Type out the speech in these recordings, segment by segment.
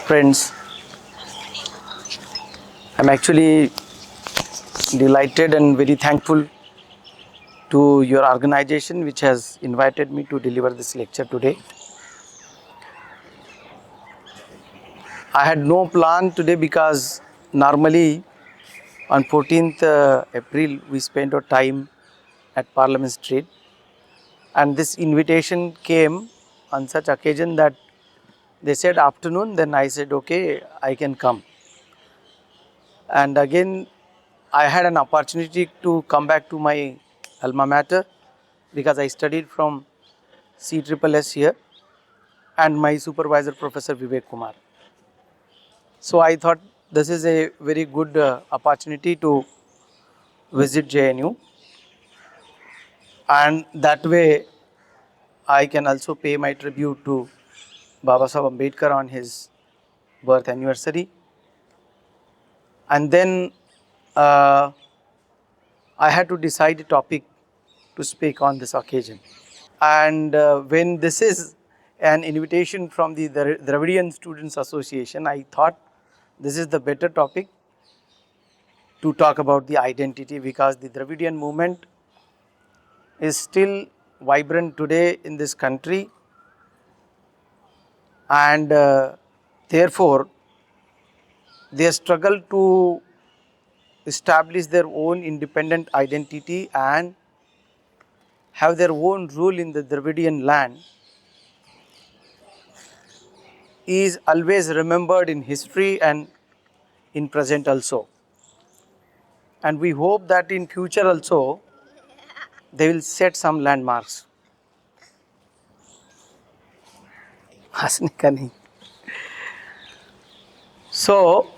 Friends, I'm actually delighted and very thankful to your organization which has invited me to deliver this lecture today. I had no plan today because normally on 14th April we spend our time at Parliament Street, and this invitation came on such occasion that they said afternoon, then I said okay, I can come. And again I had an opportunity to come back to my alma mater because I studied from CSSS here and my supervisor Professor Vivek Kumar. So I thought this is a very good opportunity to visit JNU, and that way I can also pay my tribute to Baba Saheb Ambedkar on his birth anniversary. And then I had to decide a topic to speak on this occasion. And when this is an invitation from the Dravidian Students Association, I thought this is the better topic to talk about the identity, because the Dravidian movement is still vibrant today in this country, and therefore they struggle to establish their own independent identity and have their own rule in the Dravidian land is always remembered in history and in present also. And we hope that in future also they will set some landmarks. हंसने का नहीं. So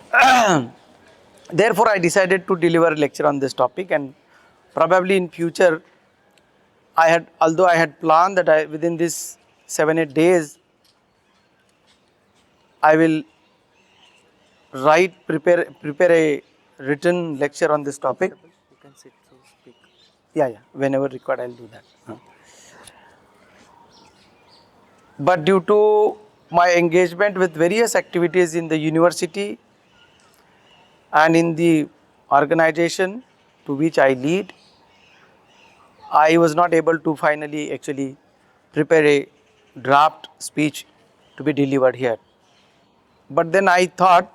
therefore I decided to deliver a lecture on this topic, and probably in future although I had planned that within this 7-8 days I will prepare a written lecture on this topic. You can sit to speak. Yeah, whenever required I'll do that. But due to my engagement with various activities in the university and in the organization to which I lead, I was not able to finally actually prepare a draft speech to be delivered here. But then I thought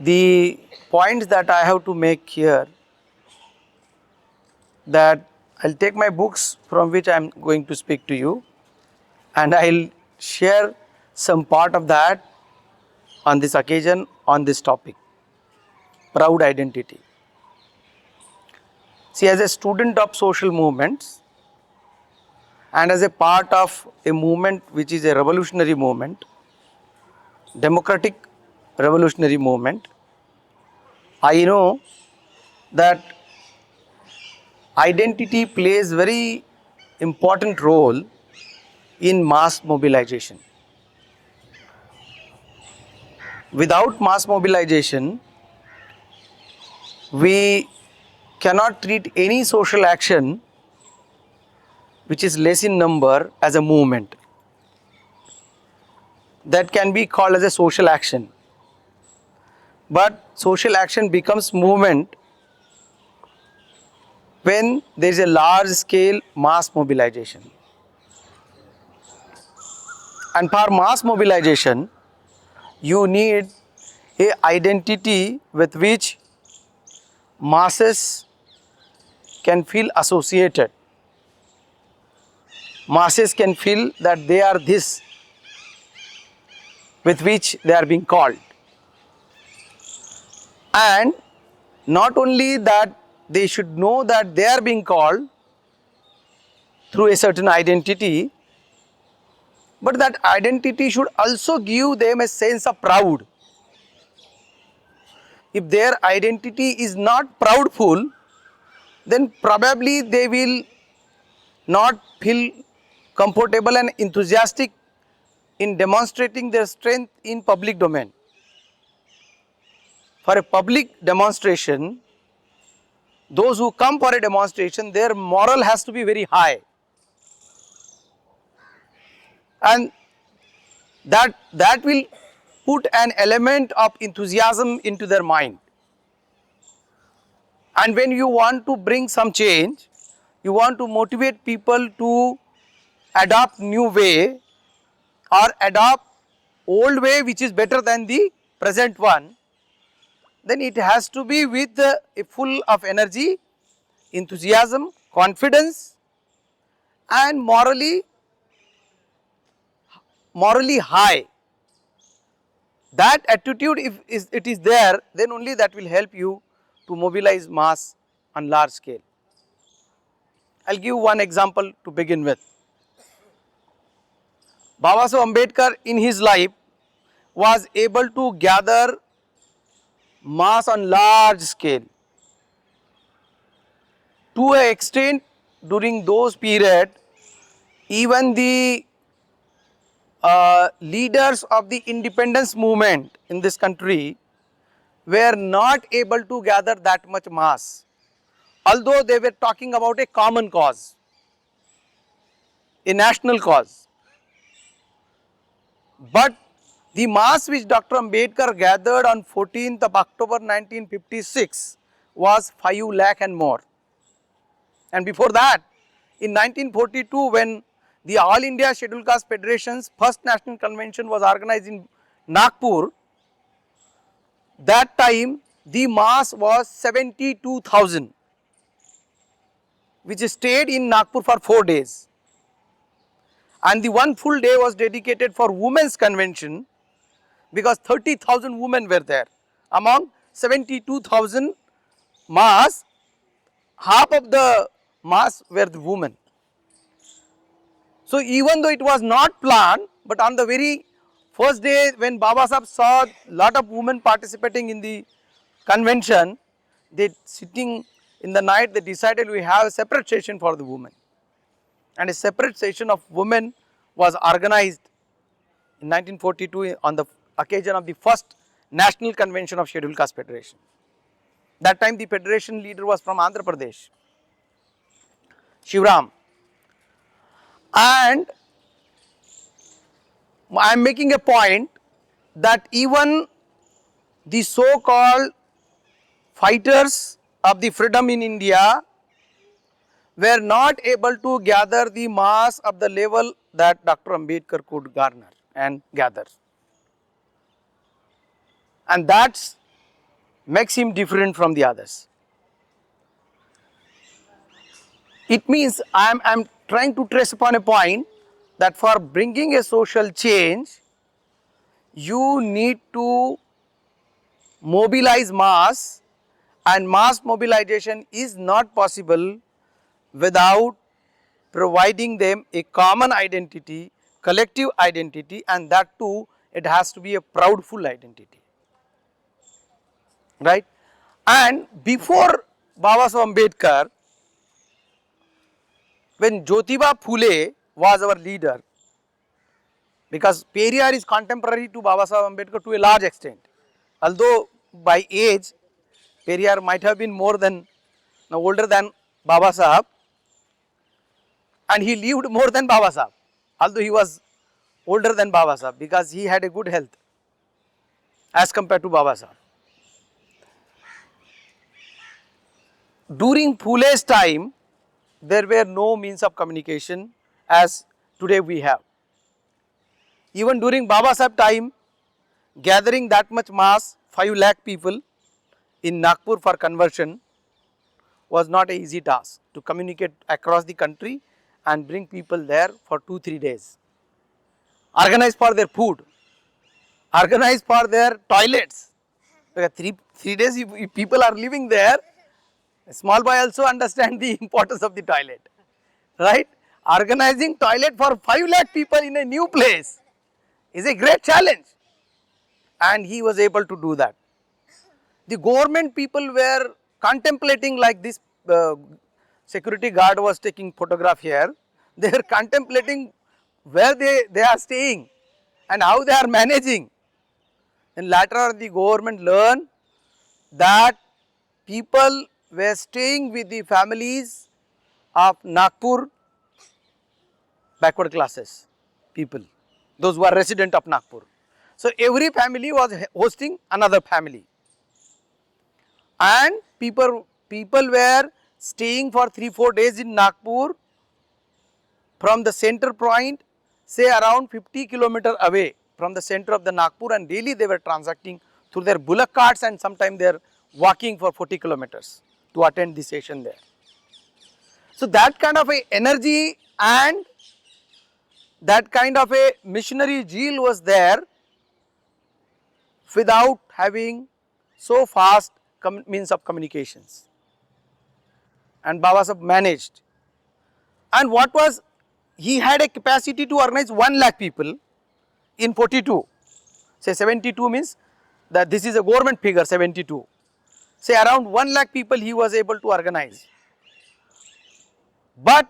the points that I have to make here, that I'll take my books from which I'm going to speak to you, and I'll share some part of that on this occasion on this topic, proud identity. See, as a student of social movements and as a part of a movement which is a revolutionary movement, democratic revolutionary movement, I know that identity plays very important role in mass mobilization. Without mass mobilization, we cannot treat any social action which is less in number as a movement. That can be called as a social action. But social action becomes movement when there is a large scale mass mobilization. And for mass mobilization, you need a identity with which masses can feel associated. Masses can feel that they are this with which they are being called. And not only that, they should know that they are being called through a certain identity, but that identity should also give them a sense of proud. If their identity is not proudful, then probably they will not feel comfortable and enthusiastic in demonstrating their strength in public domain. For a public demonstration, those who come for a demonstration, their moral has to be very high. And that will put an element of enthusiasm into their mind. And when you want to bring some change, you want to motivate people to adopt new way or adopt old way which is better than the present one, then it has to be with a full of energy, enthusiasm, confidence and morally high. That attitude, if it is there, then only that will help you to mobilize mass on large scale. I will give one example to begin with. Babasaheb Ambedkar in his life was able to gather mass on large scale. To an extent, during those period, even the leaders of the independence movement in this country were not able to gather that much mass, although they were talking about a common cause, a national cause. But the mass which Dr. Ambedkar gathered on 14th of October 1956 was 5 lakh and more. And before that, in 1942, when the All India Scheduled Caste Federation's first national convention was organized in Nagpur, that time the mass was 72,000, which stayed in Nagpur for 4 days. And the one full day was dedicated for women's convention, because 30,000 women were there. Among 72,000 mass, half of the mass were the women. So even though it was not planned, but on the very first day when Babasaheb saw lot of women participating in the convention, they sitting in the night, they decided we have a separate session for the women. And a separate session of women was organized in 1942 on the occasion of the first National Convention of Scheduled Caste Federation. That time the federation leader was from Andhra Pradesh, Shivram. And I am making a point that even the so called fighters of the freedom in India were not able to gather the mass of the level that Dr. Ambedkar could garner and gather. And that makes him different from the others. It means I am trying to trace upon a point that for bringing a social change, you need to mobilize mass, and mass mobilization is not possible without providing them a common identity, collective identity, and that too it has to be a proudful identity, right. And before Babasaheb Ambedkar, when Jyotiba Phule was our leader, because Periyar is contemporary to Babasaheb Ambedkar to a large extent, although by age Periyar might have been older than Babasaheb, and he lived more than Babasaheb, although he was older than Babasaheb, because he had a good health as compared to Babasaheb. During Phule's time, there were no means of communication as today we have. Even during Babasaheb time, gathering that much mass, 5 lakh people in Nagpur for conversion was not an easy task, to communicate across the country and bring people there for 2-3 days. Organize for their food, organize for their toilets. Because 3 days if people are living there, a small boy also understand the importance of the toilet, right. Organizing toilet for 5 lakh people in a new place is a great challenge, and he was able to do that. The government people were contemplating, like this security guard was taking photograph here, they were contemplating where they are staying and how they are managing. And later the government learned that people were staying with the families of Nagpur backward classes people. those who are resident of Nagpur. So every family was hosting another family, and people were staying for 3-4 days in Nagpur from the center point, say around 50 kilometers away from the center of the Nagpur, and daily they were transacting through their bullock carts, and sometimes they are walking for 40 kilometers to attend the session there. So that kind of a energy and that kind of a missionary zeal was there without having so fast means of communications, and Baba Sahib managed. And what was, he had a capacity to organize 1 lakh people in 42, say 72 means that this is a government figure, 72, say around 1 lakh people he was able to organize. But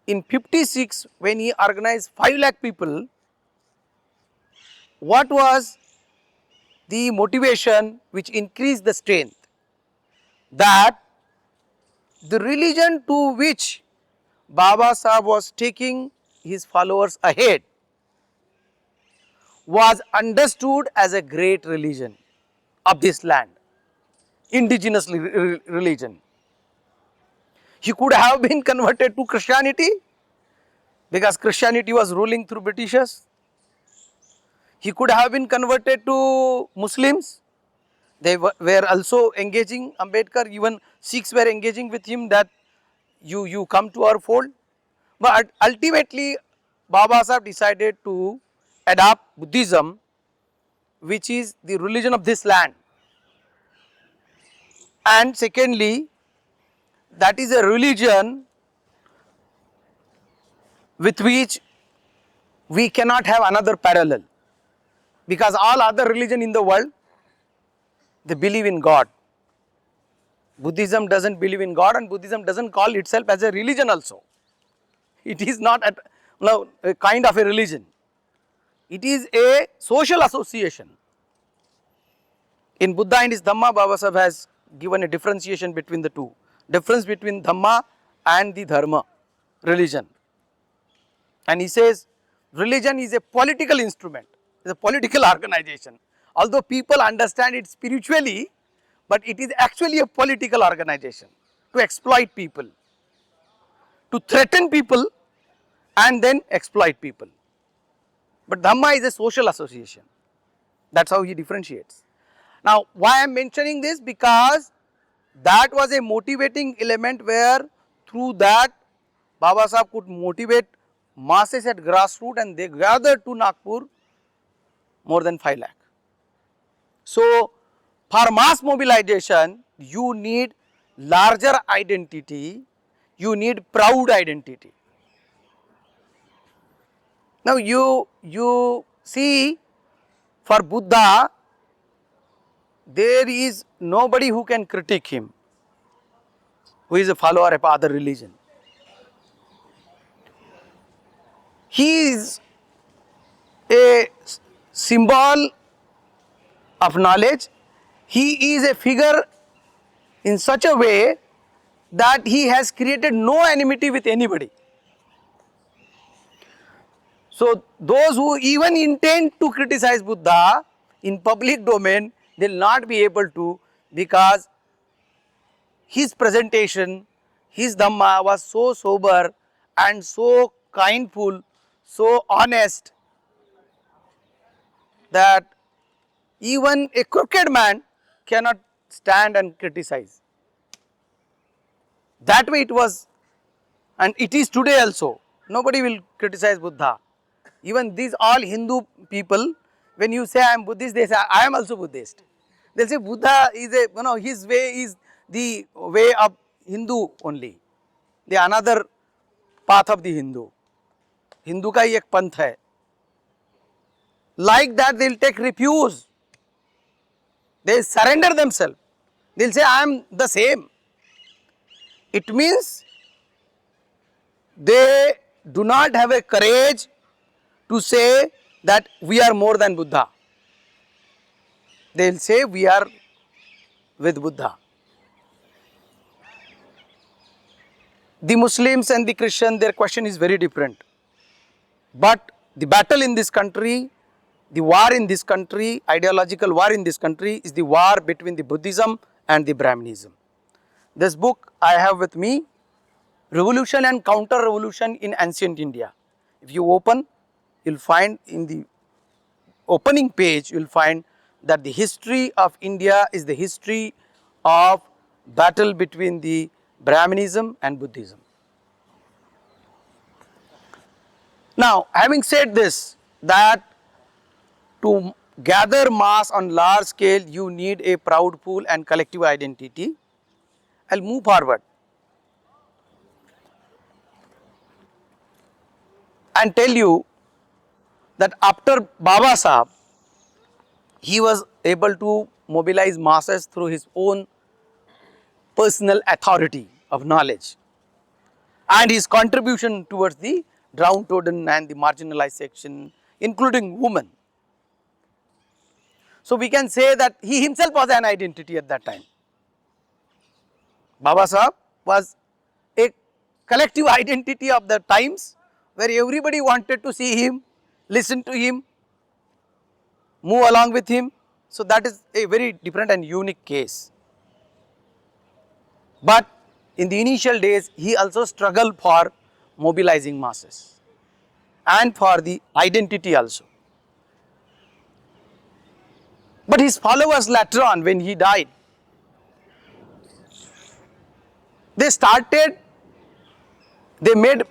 in 56 when he organized 5 lakh people, what was the motivation which increased the strength? That the religion to which Baba Sahib was taking his followers ahead was understood as a great religion of this land, indigenous religion. He could have been converted to Christianity because Christianity was ruling through Britishers. He could have been converted to Muslims. They were also engaging Ambedkar, even Sikhs were engaging with him that you come to our fold. But ultimately Baba Sahib decided to adopt Buddhism, which is the religion of this land. And secondly, that is a religion with which we cannot have another parallel, because all other religion in the world, they believe in God. Buddhism doesn't believe in God, and Buddhism doesn't call itself as a religion also. It is not a kind of a religion. It is a social association. In Buddha and his Dhamma, Baba Sahib has given a differentiation between the two. Difference between Dhamma and the Dharma, religion. And he says religion is a political instrument, is a political organization. Although people understand it spiritually, but it is actually a political organization to exploit people, to threaten people and then exploit people. But Dhamma is a social association. That is how he differentiates. Now, why I am mentioning this? Because that was a motivating element where through that Baba Sahib could motivate masses at grassroots, and they gathered to Nagpur more than 5 lakh. So, for mass mobilization, you need larger identity, you need proud identity. Now, you see, for Buddha, there is nobody who can critique him, who is a follower of other religion. He is a symbol of knowledge. He is a figure in such a way that he has created no enmity with anybody. So, those who even intend to criticize Buddha in public domain, they will not be able to, because his presentation, his Dhamma was so sober and so kindful, so honest, that even a crooked man cannot stand and criticize. That way it was, and it is today also. Nobody will criticize Buddha. Even these all Hindu people, when you say I am Buddhist, they say I am also Buddhist. They will say Buddha is a, his way is the way of Hindu only, the another path of the Hindu. Hindu का ही एक पंथ है. Like that they will take refuge. They surrender themselves. They will say I am the same. It means they do not have a courage to say that we are more than Buddha. They will say we are with Buddha. The Muslims and the Christian, their question is very different. But the battle in this country, the war in this country, ideological war in this country is the war between the Buddhism and the Brahmanism. This book I have with me, Revolution and Counter-Revolution in Ancient India. If you open, you will find in the opening page, you will find that the history of India is the history of battle between the Brahmanism and Buddhism. Now, having said this, that to gather mass on large scale, you need a proud pool and collective identity. I will move forward and tell you that after Baba Sahab, he was able to mobilize masses through his own personal authority of knowledge and his contribution towards the downtrodden and the marginalized section, including women. So we can say that he himself was an identity at that time. Baba Sahab was a collective identity of the times where everybody wanted to see him, listen to him, move along with him. So that is a very different and unique case. But in the initial days, he also struggled for mobilizing masses and for the identity also. But his followers later on, when he died, they made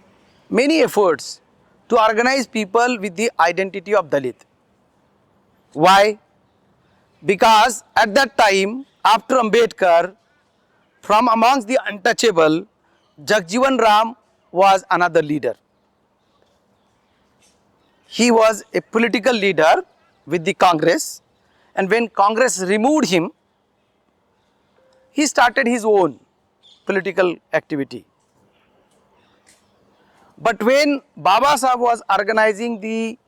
many efforts to organize people with the identity of Dalit. Why? Because at that time, after Ambedkar, from amongst the untouchable, Jagjivan Ram was another leader. He was a political leader with the Congress, and when Congress removed him, he started his own political activity. But when Baba Sahib was organizing the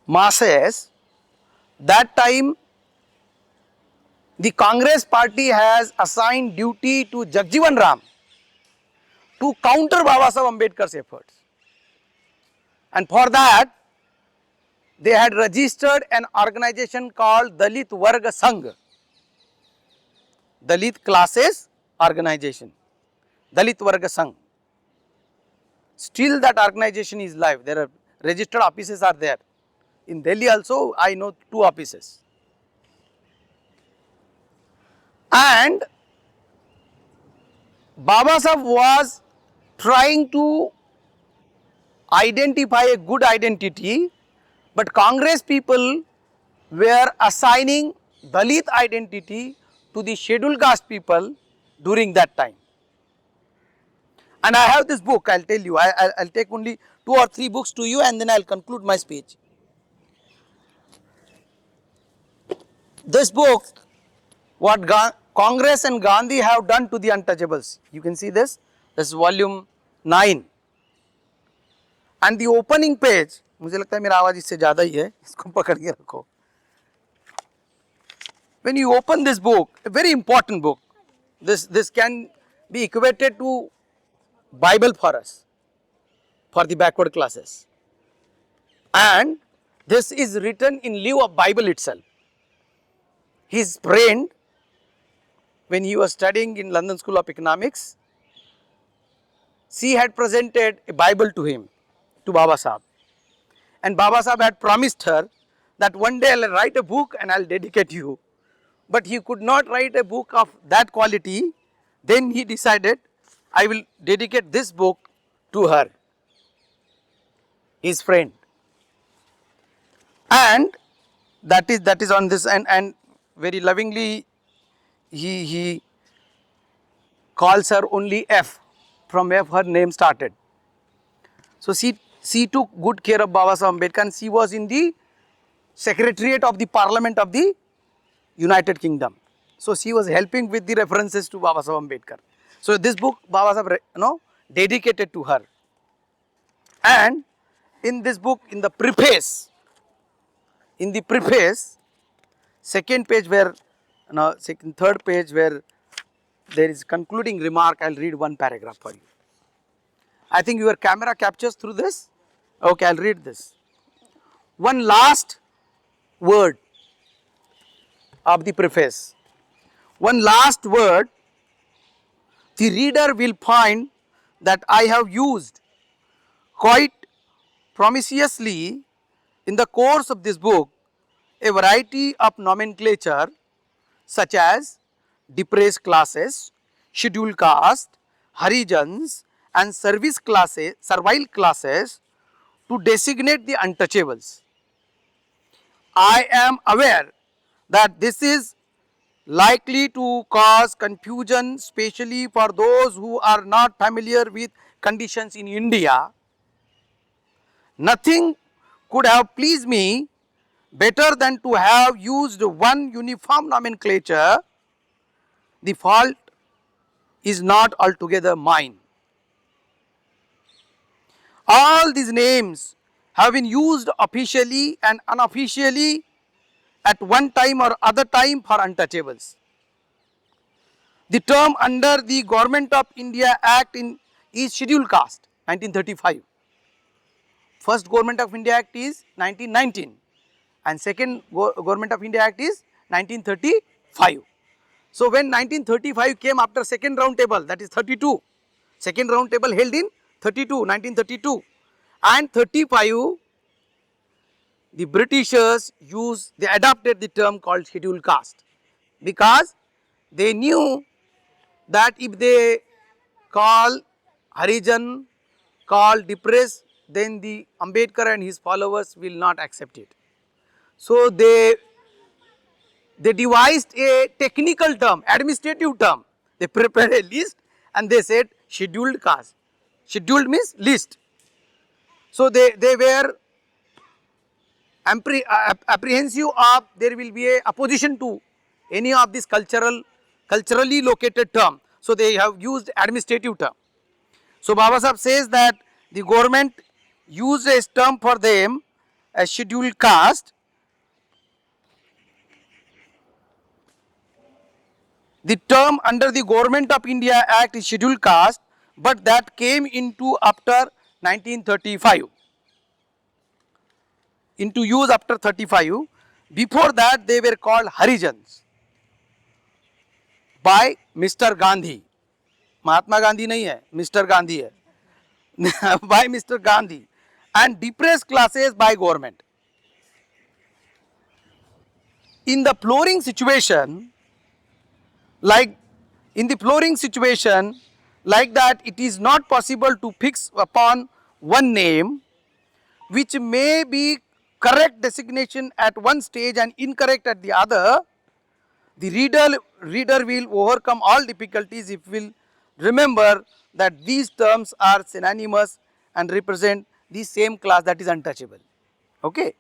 masses, that time the Congress party has assigned duty to Jagjivan Ram to counter Baba Sahib Ambedkar's efforts. And for that, they had registered an organization called Dalit Varga Sangh, Dalit Classes Organization, Dalit Varga Sangh. Still that organization is live. There are registered offices are there. In Delhi also, I know 2 offices. And Baba Sahib was trying to identify a good identity, but Congress people were assigning Dalit identity to the scheduled caste people during that time. And I have this book, I will tell you, I'll take only 2 or 3 books to you and then I will conclude my speech. This book, what Congress and Gandhi have done to the untouchables. You can see this is volume 9. And the opening page, मुझे लगता है मेरा आवाज इससे ज़्यादा ही है, इसको पकड़ के रखो. When you open this book, a very important book, this can be equated to Bible for us, for the backward classes. And this is written in lieu of Bible itself. His friend, when he was studying in London School of Economics, she had presented a Bible to him, to Baba Sahib. And Baba Sahib had promised her that one day I will write a book and I will dedicate you. But he could not write a book of that quality. Then he decided, I will dedicate this book to her, his friend. And that is on this, and very lovingly he calls her only F. From F her name started. So she took good care of Baba Sahib Ambedkar, and she was in the Secretariat of the Parliament of the United Kingdom. So she was helping with the references to Baba Sahib Ambedkar. So this book Baba Sahib dedicated to her. And in this book, in the preface, second page where, third page where there is concluding remark, I will read one paragraph for you. I think your camera captures through this. Okay, I'll read this. One last word of the preface. One last word. The reader will find that I have used quite promiscuously in the course of this book a variety of nomenclature such as depressed classes, scheduled caste, Harijans and servile classes to designate the untouchables. I am aware that this is likely to cause confusion, especially for those who are not familiar with conditions in India. Nothing could have pleased me better than to have used one uniform nomenclature. The fault is not altogether mine. All these names have been used officially and unofficially at one time or other time for untouchables. The term under the Government of India Act is scheduled caste 1935. First Government of India Act is 1919 and second Government of India Act is 1935. So when 1935 came after second round table, that is 32, second round table held in 1932 and 35, the Britishers they adopted the term called scheduled caste because they knew that if they call Harijan, call depressed, then the Ambedkar and his followers will not accept it. So they devised a technical term, administrative term. They prepared a list and they said scheduled caste. Scheduled means list. So they were apprehensive of there will be a opposition to any of this culturally located term. So they have used administrative term. So Baba Sahib says that the government used a term for them as scheduled caste. The term under the Government of India Act is scheduled caste, but that came into after 1935. Into use after 35. Before that they were called Harijans by Mr. Gandhi. Mahatma Gandhi nahi hai, Mr. Gandhi hai. By Mr. Gandhi, and depressed classes by government. In the flooring situation, like that, it is not possible to fix upon one name which may be correct designation at one stage and incorrect at the other. The reader will overcome all difficulties if will remember that these terms are synonymous and represent the same class, that is untouchable. Okay.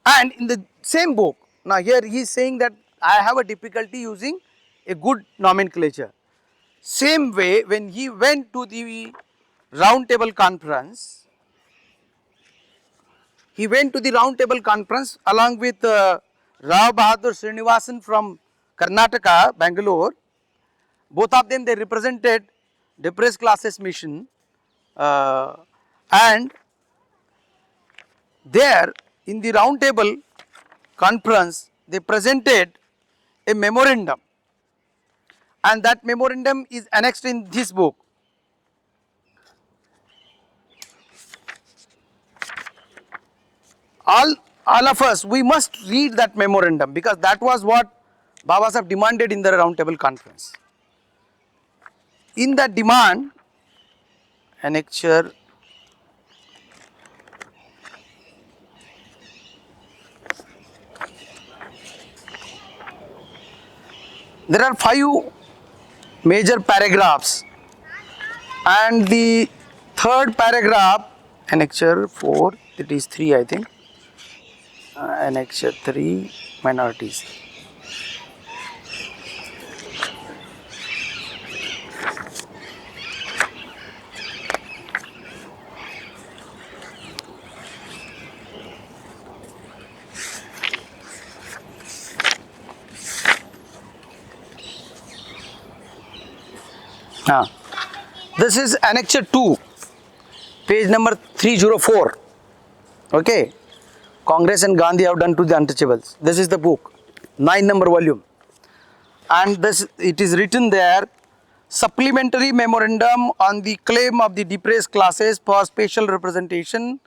And in the same book, now here he is saying that I have a difficulty using a good nomenclature. Same way, when he went to the round table conference, along with Rao Bahadur Srinivasan from Karnataka, Bangalore. Both of them, they represented depressed classes mission, and there in the round table conference they presented a memorandum, and that memorandum is annexed in this book. All of us, we must read that memorandum because that was what Baba Sahib demanded in the round table conference. In that demand, annexure, there are 5 major paragraphs, and the third paragraph, annexure 4, it is 3 I think, annexure 3, minorities. This is annexure 2. page number 304. Okay, Congress and Gandhi have done to the untouchables. This is the book, 9 number volume, and this it is written there. Supplementary memorandum on the claim of the depressed classes for special representation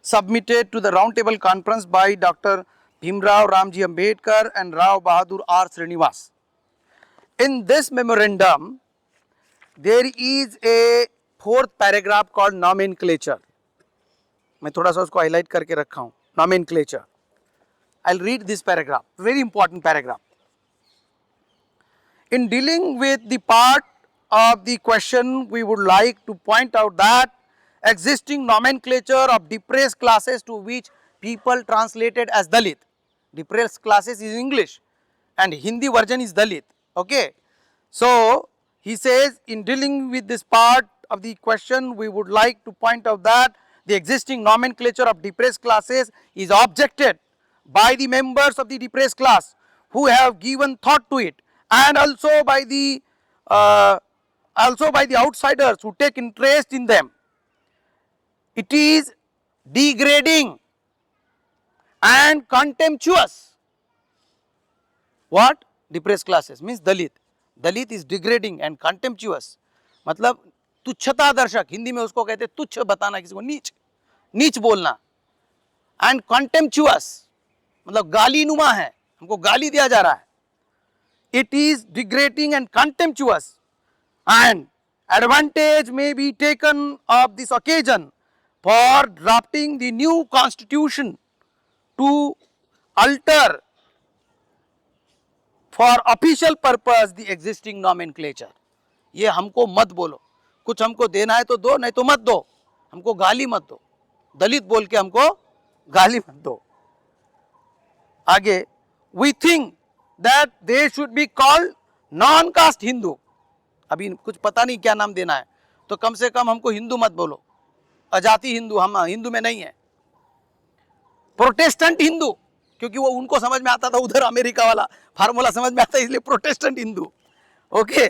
submitted to the roundtable conference by Dr. Bhimrao Ramji Ambedkar and Rao Bahadur R. Srinivas. In this memorandum, there is a fourth paragraph called nomenclature. मैं थोड़ा सा उसको highlight करके रखा हूँ. Nomenclature. I'll read this paragraph. Very important paragraph. In dealing with the part of the question, we would like to point out that existing nomenclature of depressed classes, to which people translated as Dalit. Depressed classes is English and Hindi version is Dalit. Okay. So, he says, in dealing with this part of the question, we would like to point out that the existing nomenclature of depressed classes is objected by the members of the depressed class who have given thought to it, and also by the outsiders who take interest in them. It is degrading and contemptuous. What? Depressed classes means Dalit. Dalit is degrading and contemptuous. मतलब तुच्छता दर्शक, हिंदी में उसको कहते हैं तुच्छ बताना, किसी को नीच, नीच बोलना. एंड कॉन्टेम्पचुअस मतलब गाली नुमा है, हमको गाली दिया जा रहा है. It is degrading and contemptuous, and advantage may be taken of this occasion for drafting the new constitution to alter for official purpose the existing nomenclature. ये हमको मत बोलो, कुछ हमको देना है तो दो, नहीं तो मत दो, हमको गाली मत दो, दलित बोल के हमको गाली मत दो. आगे, we think that they should be called non-caste Hindu. अभी कुछ पता नहीं क्या नाम देना है, तो कम से कम हमको हिंदू मत बोलो, अजाति हिंदू, हम हिंदू में नहीं है. प्रोटेस्टेंट हिंदू, क्योंकि वो उनको समझ में आता था, उधर अमेरिका वाला फार्मूला समझ में आता है, इसलिए प्रोटेस्टेंट हिंदू. ओके.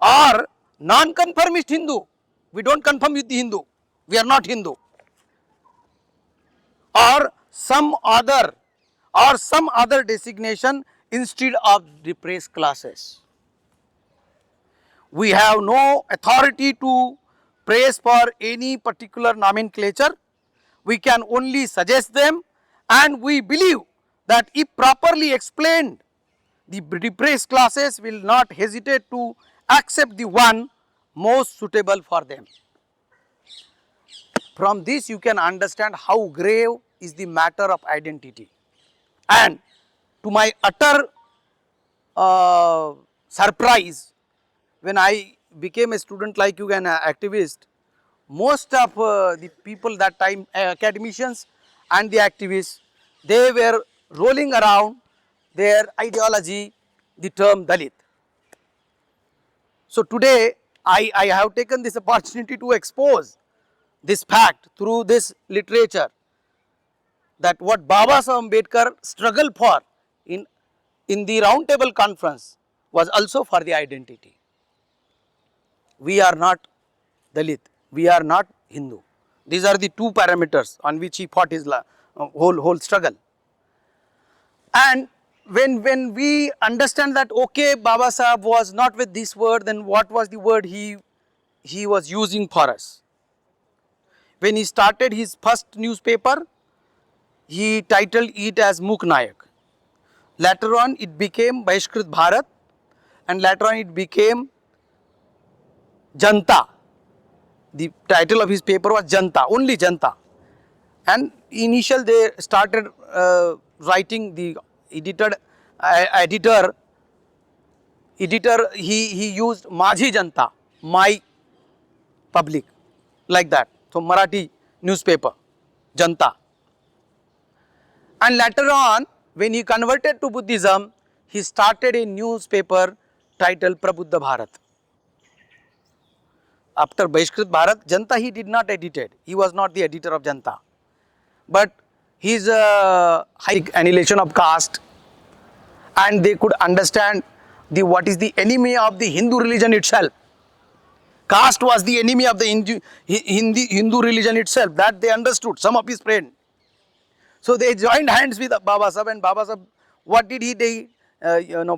और nonconformist Hindu, we don't conform with the Hindu, we are not Hindu. और some other designation instead of depressed classes. We have no authority to praise for any particular nomenclature. We can only suggest them, and we believe that if properly explained, the depressed classes will not hesitate to accept the one most suitable for them. From this you can understand how grave is the matter of identity. And to my utter surprise, when I became a student like you and an activist, most of the people that time, academicians and the activists, they were rolling around their ideology, the term Dalit. So today I have taken this opportunity to expose this fact through this literature, that what Baba Saheb Ambedkar struggled for in the round table conference was also for the identity. We are not Dalit, we are not Hindu. These are the two parameters on which he fought his whole struggle. And when we understand that, okay, Baba Saheb was not with this word, then what was the word he was using for us? When he started his first newspaper, he titled it as Mukh Nayak. Later on it became Bahishkrit Bharat, and later on it became Janta. The title of his paper was Janta, only Janta. And initial they started writing, the editor, he used Majhi Janta, my public, like that. So Marathi newspaper, Janta. And later on, when he converted to Buddhism, he started a newspaper titled Prabuddha Bharat. After Bahishkrit Bharat, Janta he did not edit it. He was not the editor of Janta. But his high annihilation of caste, and they could understand what is the enemy of the Hindu religion itself. Caste was the enemy of the Hindu religion itself. That they understood, some of his friends. So they joined hands with Baba Sahib, and Baba Sahib, what did he do?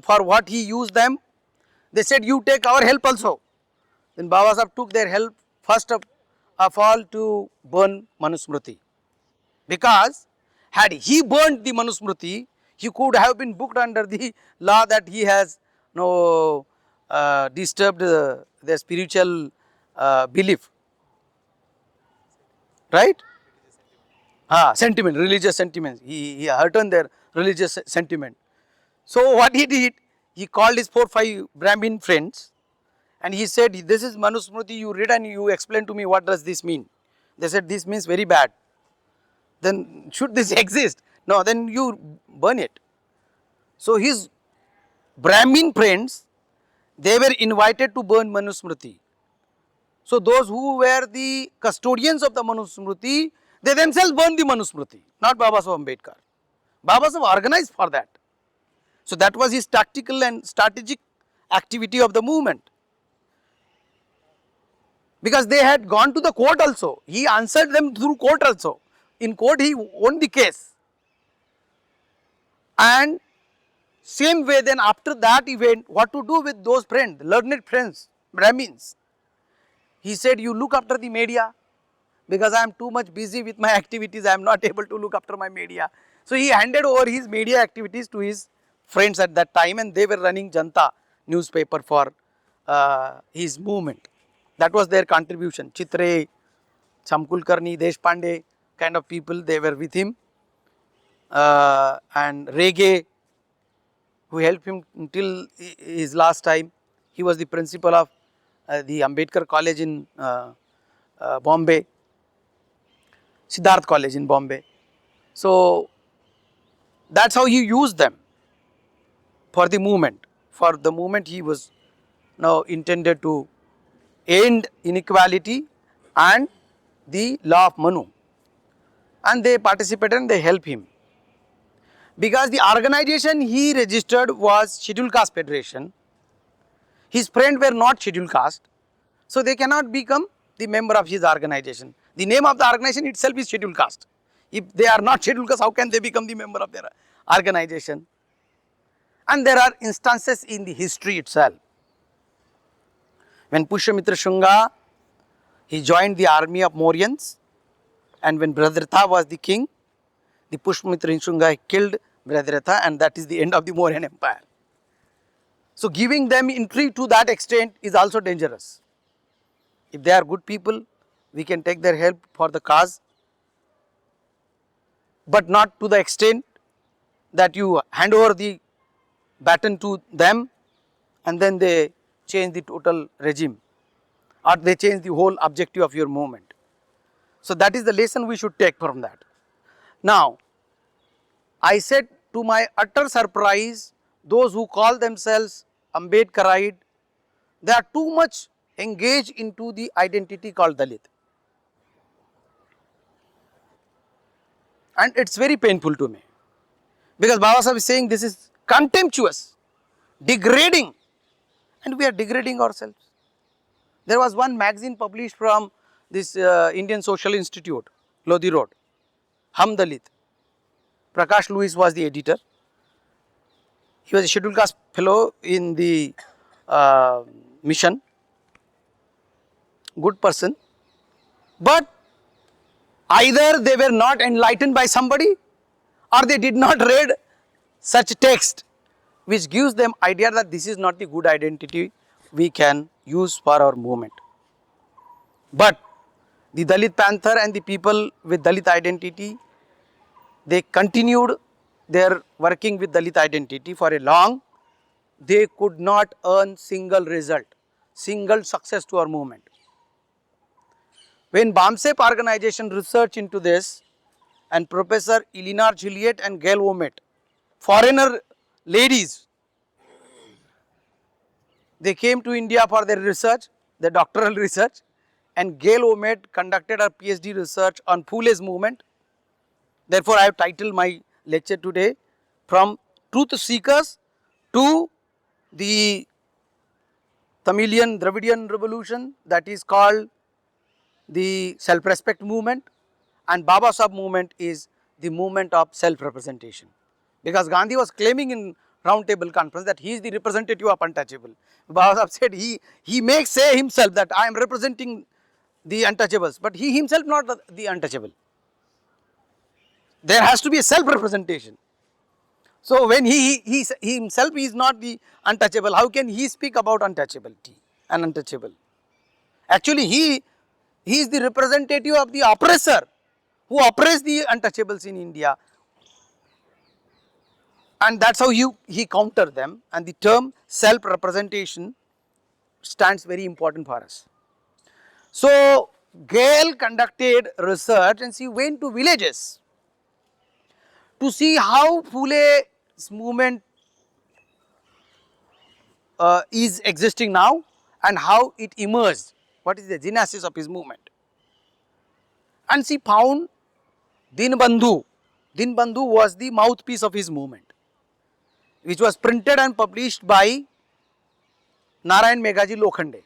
For what he used them? They said, you take our help also. Then Baba Sahib took their help first of all to burn Manusmriti. Because had he burnt the Manusmriti, he could have been booked under the law that he has disturbed their spiritual belief. Right? Sentiment, religious sentiments. He hurt on their religious sentiment. So what he did, he called his 4-5 Brahmin friends and he said, this is Manusmriti, you read and you explain to me what does this mean. They said, this means very bad. Then should this exist? No, then you burn it. So his Brahmin friends, they were invited to burn Manusmriti. So those who were the custodians of the Manusmriti, they themselves burned the Manusmriti, not Baba Saheb Ambedkar. Baba Saheb organized for that. So that was his tactical and strategic activity of the movement. Because they had gone to the court also. He answered them through court also. In court he won the case. And same way then after that event, what to do with those friends, learned friends, Brahmins. He said, you look after the media because I am too much busy with my activities, I am not able to look after my media. So he handed over his media activities to his friends at that time and they were running Janta newspaper for his movement. That was their contribution. Chitre, Chamkulkarni, Deshpande kind of people, they were with him. And Rege, who helped him until his last time. He was the principal of the Ambedkar College in Bombay, Siddharth College in Bombay. So that's how he used them for the movement. For the movement he was now intended to end inequality and the law of Manu. And they participated and they helped him. Because the organization he registered was Scheduled Caste Federation. His friends were not scheduled caste, so they cannot become the member of his organization. The name of the organization itself is scheduled caste. If they are not scheduled caste, how can they become the member of their organization? And there are instances in the history itself. When Pushyamitra Shunga, he joined the army of Mauryans, and when Bhadratha was the king, the Pushyamitra Shunga killed Bhadratha, and that is the end of the Mauryan Empire. So giving them entry to that extent is also dangerous. If they are good people, we can take their help for the cause, but not to the extent that you hand over the baton to them and then they change the total regime or they change the whole objective of your movement. So that is the lesson we should take from that. Now, I said to my utter surprise, those who call themselves Ambedkarite, they are too much engaged into the identity called Dalit. And it is very painful to me, because Baba Sahib is saying this is contemptuous, degrading, and we are degrading ourselves. There was one magazine published from this Indian Social Institute, Lodi Road, Hum Dalit. Prakash Lewis was the editor. He was a scheduled caste fellow in the mission, good person, but either they were not enlightened by somebody or they did not read such text which gives them idea that this is not the good identity we can use for our movement. But the Dalit Panther and the people with Dalit identity, they continued their working with Dalit identity for a long. They could not earn single result, single success to our movement. When BAMSEP organization researched into this, and Professor Eleanor Juliet and Gail Womet, foreigner ladies, they came to India for their research, their doctoral research, and Gail Womet conducted her PhD research on Phule's movement. Therefore, I have titled my lecture today, From Truth Seekers to the Tamilian Dravidian revolution, that is called the self-respect movement, and Baba Saheb movement is the movement of self-representation. Because Gandhi was claiming in round table conference that he is the representative of untouchable. Baba Saheb said he may say himself that I am representing the untouchables, but he himself not the untouchable. There has to be a self-representation. So when he himself is not the untouchable, how can he speak about untouchability and untouchable? Actually, he is the representative of the oppressor who oppressed the untouchables in India, and that's how he countered them. And the term self-representation stands very important for us. So Gale conducted research and she went to villages to see how Phule's movement is existing now and how it emerged, what is the genesis of his movement. And she found Dinbandhu. Dinbandhu was the mouthpiece of his movement, which was printed and published by Narayan Meghaji Lokhande,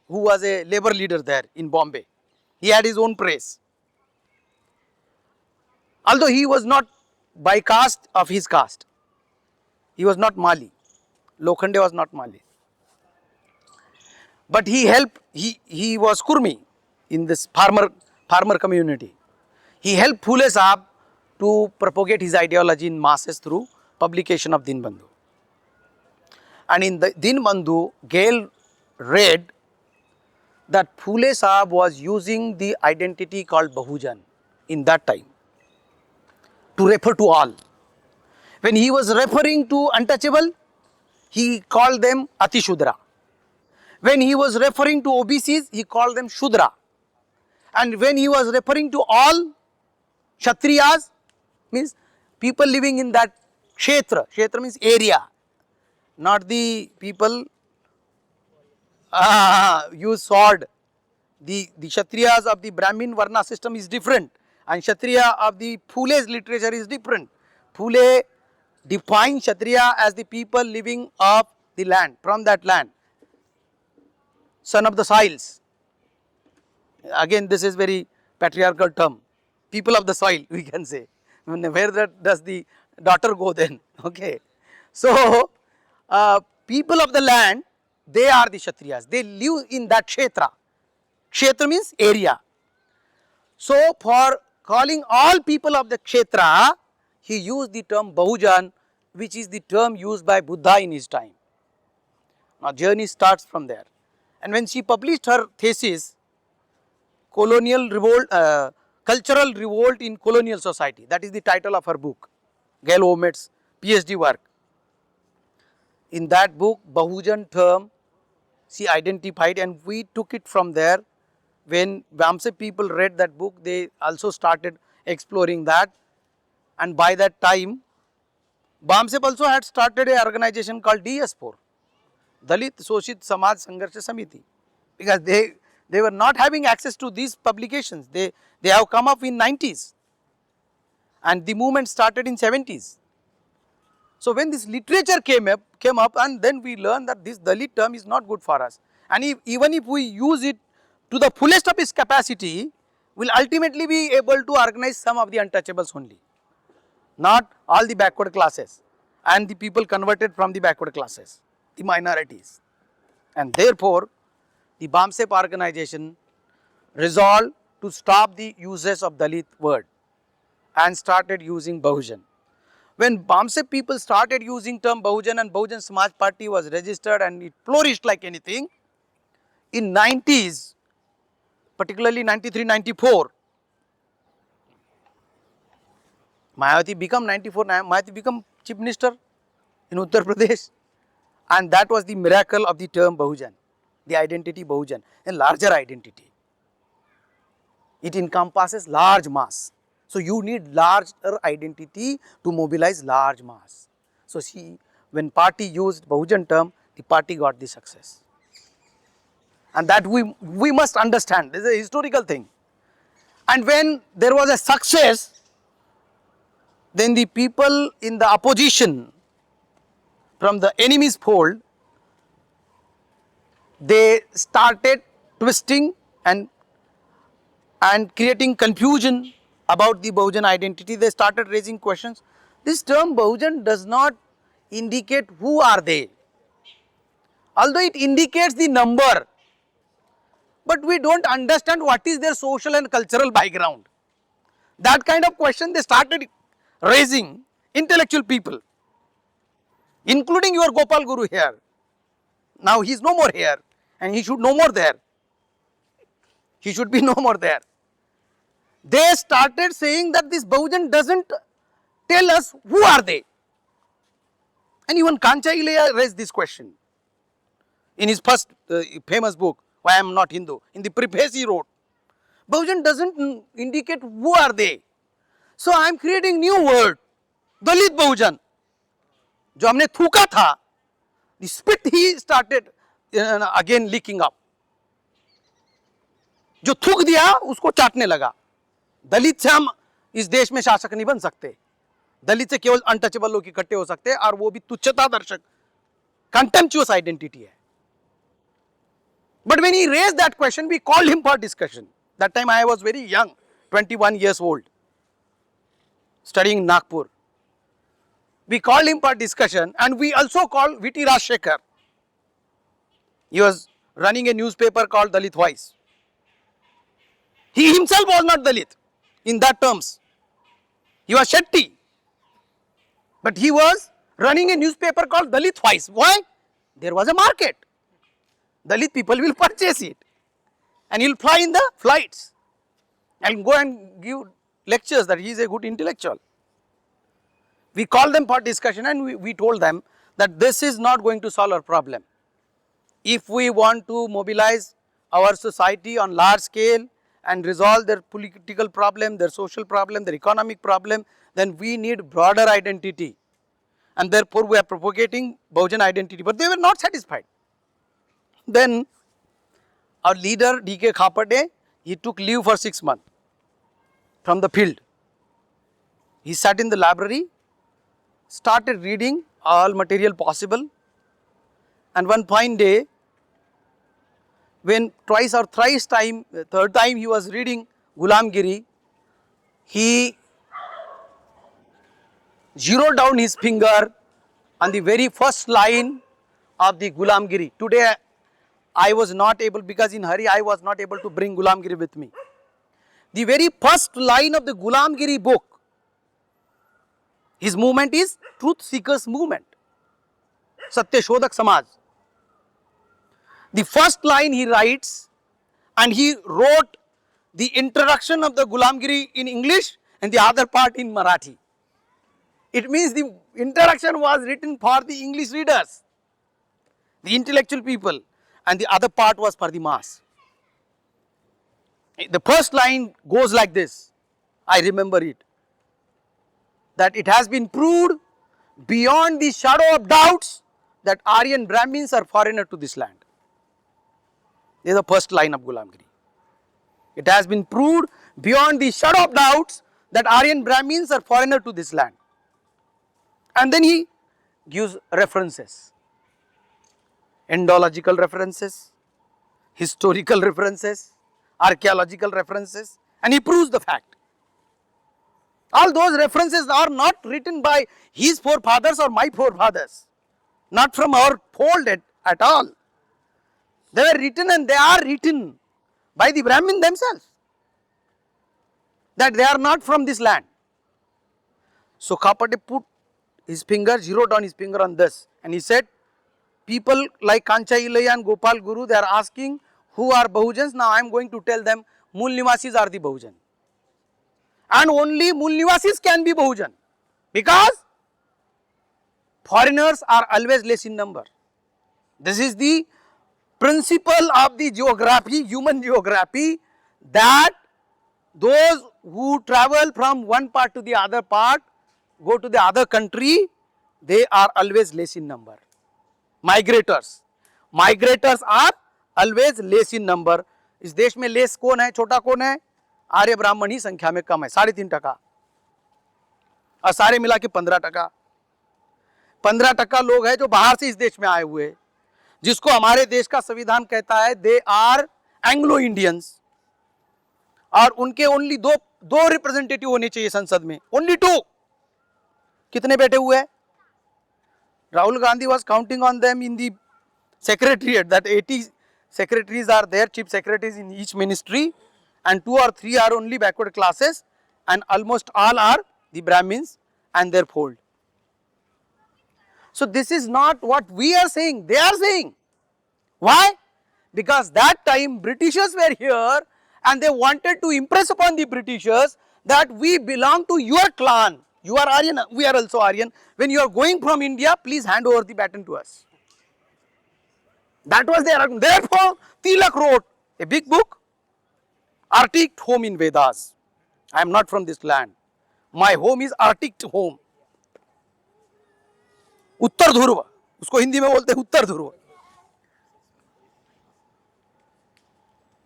who was a labor leader there in Bombay. He had his own press. Although he was not by caste of his caste, he was not Mali. Lokhande was not Mali. But he helped, he was Kurmi in this farmer community. He helped Phule Sahab to propagate his ideology in masses through publication of Dinbandhu. And in the Dinbandhu, Gale read that Phule Sahab was using the identity called Bahujan in that time to refer to all. When he was referring to untouchable, he called them Ati Shudra. When he was referring to OBCs, he called them Shudra. And when he was referring to all Kshatriyas, means people living in that Kshetra. Kshetra means area, not the people use sword. The Kshatriyas of the Brahmin Varna system is different, and Kshatriya of the Phule's literature is different. Phule defined Kshatriya as the people living off the land, from that land, son of the soils. Again, this is very patriarchal term, people of the soil, we can say. Where does the daughter go then? Okay. So, people of the land, they are the Kshatriyas, they live in that Kshetra. Kshetra means area. So, for calling all people of the Kshetra, he used the term Bahujan, which is the term used by Buddha in his time. Now, journey starts from there. And when she published her thesis, Colonial Revolt, Cultural Revolt in Colonial Society, that is the title of her book, Gale Omet's PhD work. In that book, Bahujan term she identified, and we took it from there. When Vamse people read that book, they also started exploring that, and by that time, Vamse also had started an organization called DS4, Dalit Soshit Samaj Sangharsha Samiti, because they were not having access to these publications. They have come up in 90s, and the movement started in 70s. So when this literature came up, and then we learned that this Dalit term is not good for us, and even if we use it to the fullest of its capacity, will ultimately be able to organize some of the untouchables only, not all the backward classes and the people converted from the backward classes, the minorities. And therefore, the BAMSEP organization resolved to stop the uses of Dalit word and started using Bahujan. When BAMSEP people started using term Bahujan, and Bahujan Samaj Party was registered and it flourished like anything, in 90s, particularly 93, 94, Mayawati became 94, Mayawati became Chief Minister in Uttar Pradesh, and that was the miracle of the term Bahujan, the identity Bahujan, a larger identity. It encompasses large mass. So you need larger identity to mobilize large mass. So see, when party used Bahujan term, the party got the success. And that we must understand, this is a historical thing. And when there was a success, then the people in the opposition from the enemy's fold they started twisting and creating confusion about the Bahujan identity. They started raising questions. This term Bahujan does not indicate who are they, although it indicates the number, but we don't understand what is their social and cultural background. That kind of question they started raising, intellectual people, including your Gopal Guru here. Now he is no more here and he should no more there. He should be no more there. They started saying that this Bahujan doesn't tell us who are they. And even Kancha Ilaiah raised this question in his first famous book, Why I Am Not Hindu. In the preface he wrote, Bahujan doesn't indicate who are they. So I am creating new word, Dalit Bahujan. जो हमने थूका था, the spit he started again leaking up. जो थूक दिया उसको चाटने लगा. दलित से हम इस देश में शासक नहीं बन सकते. दलित से केवल अनटचेबल लोग इकट्ठे हो सकते हैं और वो भी तुच्छता दर्शक, कंटेम्पचुअस आइडेंटिटी है. But when he raised that question, we called him for discussion. That time I was very young, 21 years old, studying in Nagpur. We called him for discussion and we also called V.T. Rajshekhar. He was running a newspaper called Dalit Voice. He himself was not Dalit in that terms. He was Shetty. But he was running a newspaper called Dalit Voice. Why? There was a market. Dalit people will purchase it and he'll fly in the flights and go and give lectures that he is a good intellectual. We called them for discussion and we told them that this is not going to solve our problem. If we want to mobilize our society on large scale and resolve their political problem, their social problem, their economic problem, then we need broader identity. And therefore we are propagating Bahujan identity. But they were not satisfied. Then our leader D.K. Khapade, he took leave for 6 months from the field. He sat in the library, started reading all material possible, and one fine day, when twice or thrice time, third time he was reading Gulamgiri, he zeroed down his finger on the very first line of the Gulamgiri. Today I was not able, because in hurry I was not able to bring Gulamgiri with me. The very first line of the Gulamgiri book, his movement is Truth Seekers Movement, Satya Shodhak Samaj. The first line he writes, and he wrote the introduction of the Gulamgiri in English and the other part in Marathi. It means the introduction was written for the English readers, the intellectual people, and the other part was for the mass. The first line goes like this, I remember it, that it has been proved beyond the shadow of doubts that Aryan Brahmins are foreigner to this land. This is the first line of Gulamgiri. It has been proved beyond the shadow of doubts that Aryan Brahmins are foreigner to this land. And then he gives references, Indological references, historical references, archaeological references, and he proves the fact. All those references are not written by his forefathers or my forefathers, not from our fold at all. They were written and they are written by the Brahmin themselves, that they are not from this land. So Khapade put his finger, zeroed on his finger on this, and he said, people like Kancha Ilaiah and Gopal Guru, they are asking who are Bahujans. Now I am going to tell them Mool Nivasis are the Bahujan. And only Mool Nivasis can be Bahujan, because foreigners are always less in number. This is the principle of the geography, human geography, that those who travel from one part to the other part, go to the other country, they are always less in number. Migrators are always less in number. इस देश में less कौन है, छोटा कौन है? आर्य ब्राह्मण ही संख्या में कम है, 3.5%, और सारे मिला के 15%. 15% लोग हैं जो बाहर से इस देश में आए हुए. जिसको हमारे देश का संविधान कहता है दे आर एंग्लो इंडियंस, और उनके ओनली दो रिप्रेजेंटेटिव होने चाहिए संसद में, ओनली 2। कितने बैठे हुए हैं? Rahul Gandhi was counting on them in the secretariat that 80 secretaries are there, chief secretaries in each ministry, and 2 or 3 are only backward classes, and almost all are the Brahmins and their fold. So this is not what we are saying, they are saying. Why? Because that time Britishers were here and they wanted to impress upon the Britishers that we belong to your clan. You are Aryan, we are also Aryan. When you are going from India, please hand over the baton to us. That was their argument. Therefore, Tilak wrote a big book, Arctic Home in Vedas. I am not from this land. My home is Arctic home. उत्तर ध्रुव, उसको हिंदी में बोलते हैं उत्तर ध्रुव.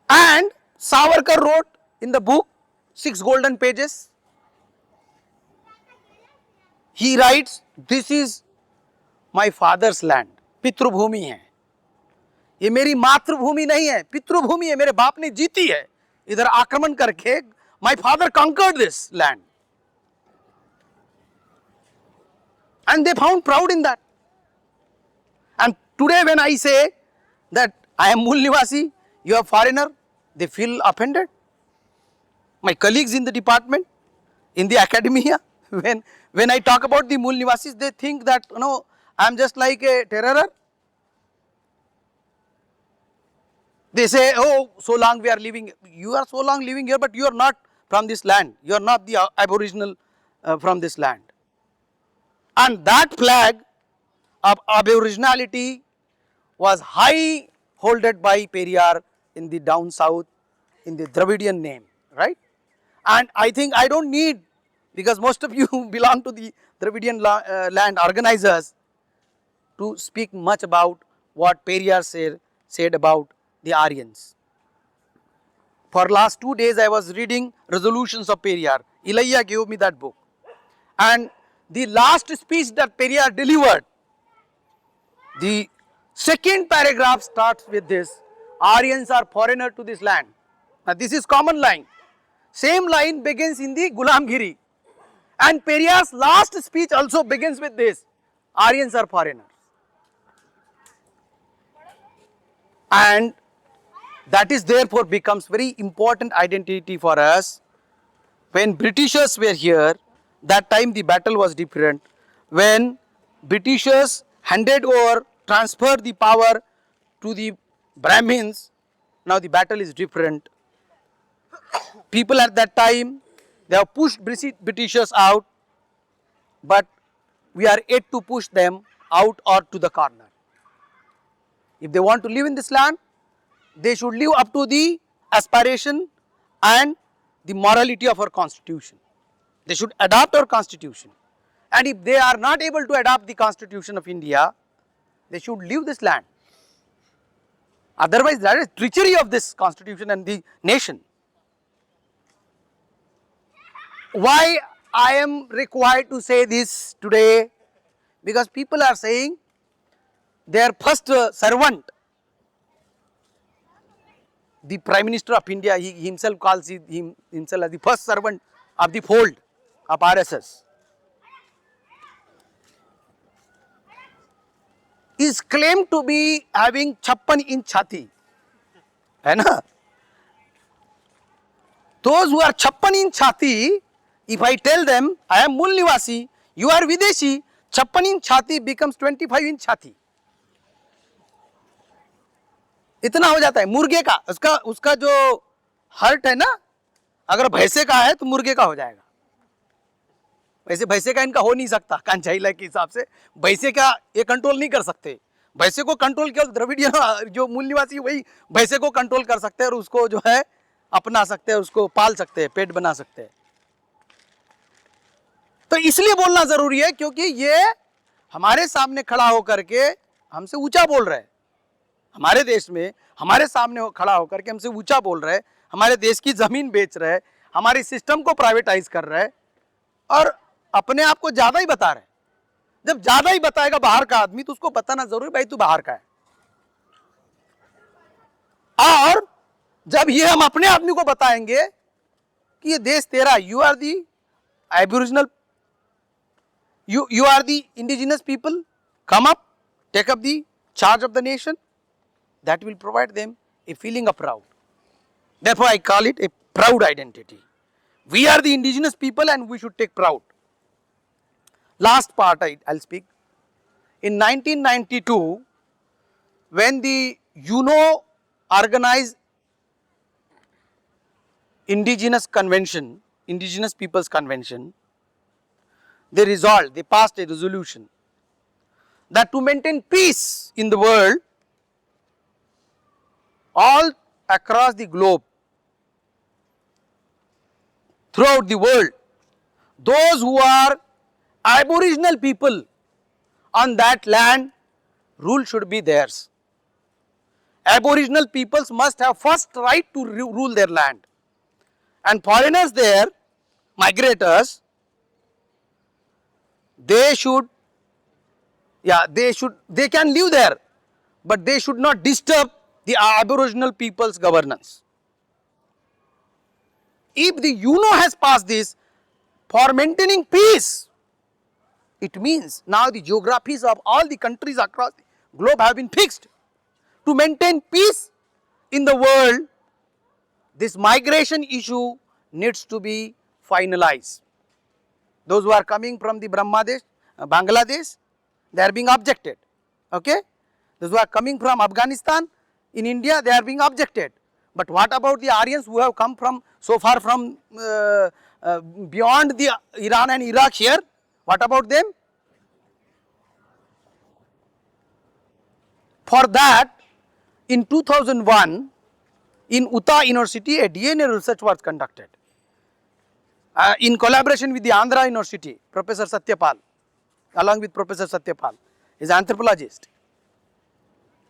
And Savarkar wrote in the book 6 golden pages. He writes, this is my father's land. पितृभूमि है, ये मेरी मातृभूमि नहीं है, पितृभूमि है, मेरे बाप ने जीती है इधर आक्रमण करके. My father conquered this land. And they found proud in that. And today when I say that I am Mool Nivasi, you are foreigner, they feel offended. My colleagues in the department, in the academia, when I talk about the Mool Nivasis, they think that, you know, I am just like a terrorer. They say, oh, so long we are living, you are so long living here, but you are not from this land, you are not the aboriginal from this land. And that flag of aboriginality was high holded by Periyar in the down south in the Dravidian name, right? And I think I don't need, because most of you belong to the Dravidian land organizers, to speak much about what Periyar said about the Aryans. For last 2 days I was reading resolutions of Periyar. Ilayya gave me that book. And the last speech that Periyar delivered, the second paragraph starts with this: Aryans are foreigner to this land. Now this is common line. Same line begins in the Gulamgiri. And Periyar's last speech also begins with this: Aryans are foreigners. And that is therefore becomes very important identity for us. When Britishers were here, that time the battle was different. When Britishers handed over, transferred the power to the Brahmins, now the battle is different. People at that time, they have pushed Britishers out, but we are yet to push them out or to the corner. If they want to live in this land, they should live up to the aspiration and the morality of our constitution. They should adopt our constitution. And if they are not able to adopt the constitution of India, they should leave this land. Otherwise, that is treachery of this constitution and the nation. Why I am required to say this today? Because people are saying their first servant, the Prime Minister of India, he himself calls himself as the first servant of the fold of RSS, is claimed to be having 56-inch chhati, है ना? Those who are 56-inch chhati, if I tell them I am Mool Nivasi, you are Videshi, 56-inch chhati becomes 25-inch chhati. इतना हो जाता है. मुर्गे का उसका जो हर्ट है ना, अगर भैंसे का है तो मुर्गे का हो जाएगा. वैसे भैंसे का इनका हो नहीं सकता कांचाइला के हिसाब से. भैंसे का ये कंट्रोल नहीं कर सकते. भैंसे को कंट्रोल केवल द्रविडियन जो मूल निवासी वही भैंसे को कंट्रोल कर सकते हैं और उसको जो है अपना सकते हैं, उसको पाल सकते हैं, पेट बना सकते हैं. तो इसलिए बोलना जरूरी है क्योंकि ये हमारे सामने खड़ा होकर के हमसे ऊंचा बोल रहे हैं. हमारे देश में हमारे सामने खड़ा होकर के हमसे ऊंचा बोल रहे हैं, हमारे देश की जमीन बेच रहे हैं, हमारे सिस्टम को प्राइवेटाइज कर रहे हैं और अपने आप को ज्यादा ही बता रहे हैं. जब ज्यादा ही बताएगा बाहर का आदमी तो उसको बताना जरूरी, भाई तू बाहर का है, और जब ये हम अपने आदमी को बताएंगे कि ये देश तेरा, you are the aboriginal, you are the indigenous people, come up, take up the charge of the nation, that will provide them a feeling of proud. Therefore I call it a proud identity. We are the indigenous people and we should take proud. Last part I'll speak. In 1992, when the UNO organized Indigenous Convention, Indigenous Peoples Convention, they passed a resolution that to maintain peace in the world, all across the globe, throughout the world, those who are aboriginal people on that land, rule should be theirs. Aboriginal peoples must have first right to rule their land, and foreigners there, migrators, they can live there, but they should not disturb the aboriginal people's governance. If the UNO has passed this for maintaining peace, it means now the geographies of all the countries across the globe have been fixed. To maintain peace in the world, this migration issue needs to be finalized. Those who are coming from the Bangladesh, they are being objected. Okay? Those who are coming from Afghanistan, in India, they are being objected. But what about the Aryans who have come from so far from beyond the Iran and Iraq here? What about them? For that, in 2001, in Utah University, a DNA research was conducted. In collaboration with the Andhra University, Professor Satyapal, along with Professor Satyapal, is an anthropologist.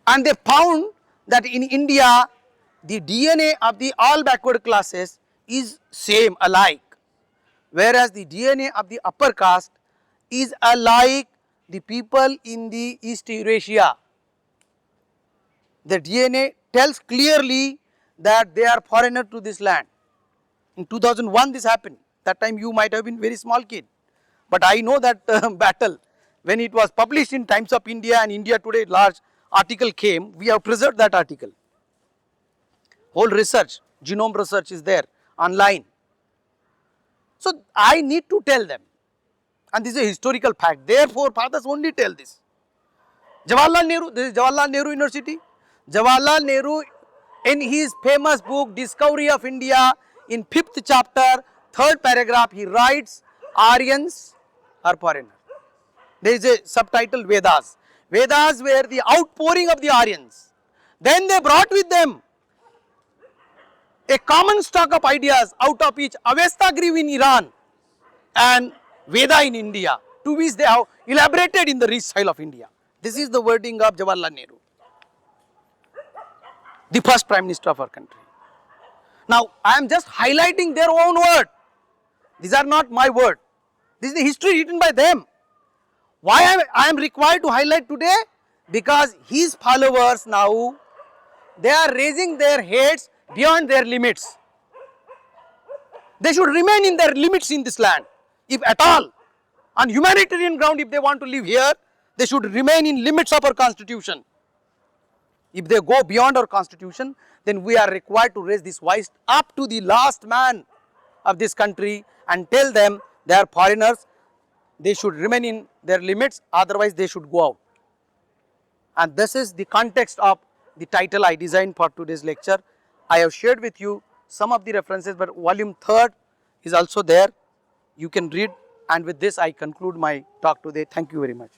And they found that in India, the DNA of the all backward classes is same, alike, whereas the DNA of the upper caste is alike the people in the East Eurasia. The DNA tells clearly that they are foreigner to this land. In 2001 this happened. That time you might have been very small kid, but I know that battle. When it was published in Times of India and India Today large article came, we have preserved that article. Whole research, genome research is there online. So I need to tell them, and this is a historical fact, therefore fathers only tell this. Jawaharlal Nehru, this is Jawaharlal Nehru University. Jawaharlal Nehru, in his famous book Discovery of India, in 5th chapter, 3rd paragraph, he writes, Aryans are foreigners. There is a subtitle, Vedas. Vedas were the outpouring of the Aryans. Then they brought with them a common stock of ideas, out of which Avesta grew in Iran and Veda in India, to which they have elaborated in the rich soil of India. This is the wording of Jawaharlal Nehru, the first Prime Minister of our country. Now, I am just highlighting their own word. These are not my word. This is the history written by them. Why I am required to highlight today? Because his followers now, they are raising their heads beyond their limits. They should remain in their limits in this land, if at all. On humanitarian ground, if they want to live here, they should remain in limits of our constitution. If they go beyond our constitution, then we are required to raise this voice up to the last man of this country and tell them they are foreigners, they should remain in their limits, otherwise they should go out. And this is the context of the title I designed for today's lecture. I have shared with you some of the references, but volume 3rd is also there. You can read, and with this I conclude my talk today. Thank you very much.